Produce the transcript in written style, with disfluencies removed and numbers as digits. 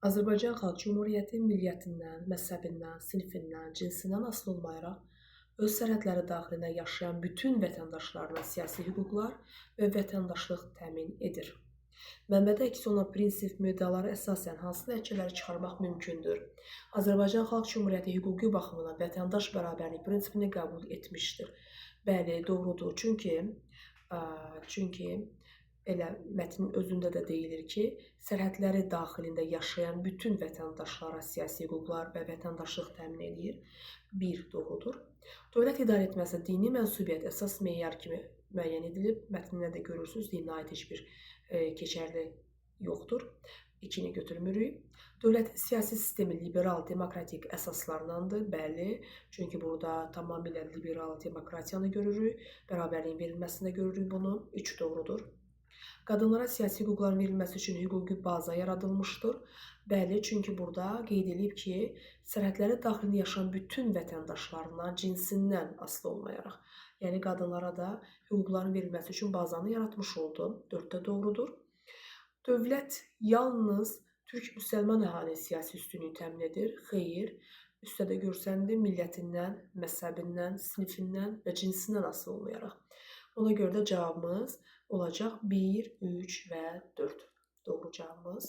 Azərbaycan Xalq Cümhuriyyəti milliyyətindən, məzhəbindən, sinfindən, cinsindən asılı olmayaraq öz sərhədləri daxilində yaşayan bütün vətəndaşlarına siyasi hüquqlar və vətəndaşlıq təmin edir. Mənbədə əks olunan prinsip müddəalara əsasən hansı nəticələri çıxarmaq mümkündür? Azərbaycan Xalq Cümhuriyyəti hüquqi baxımdan vətəndaş bərabərlik prinsipini qəbul etmişdir. Bəli, doğrudur. Çünki elə mətnin özündə də deyilir ki, sərhədləri daxilində yaşayan bütün vətəndaşlara siyasi hüquqlar və vətəndaşlıq təmin edir. Bir, doğrudur. Dövlət idarəetməsində dini mənsubiyyət əsas meyar kimi müəyyən edilib. Mətnində də görürsünüz, dinə aid heç bir keçərli yoxdur. İkini götürmürük. Dövlətin siyasi sistemi liberal, demokratik əsaslardandır. Bəli, çünki burada tamamilə liberal demokratiyanı görürük. Bərabərliyin verilməsində görürük bunu. Üç, doğrudur. Qadınlara siyasi hüquqların verilməsi üçün hüquqi baza yaradılmışdır. Bəli, çünki burada qeyd edilib ki, sərhədləri daxilində yaşayan bütün vətəndaşlarına cinsindən asılı olmayaraq, yəni qadınlara da hüquqların verilməsi üçün bazanı yaratmış oldu. 4-də doğrudur. Dövlət yalnız türk müsəlman əhali siyasi üstünlüyü təmin edir. Xeyr, üstdə də görsəndir, millətindən, məzhəbindən, sinfindən və cinsindən asılı olmayaraq. Ona görə də cavabımız olacaq 1, 3 və 4. Doğru cavabımız.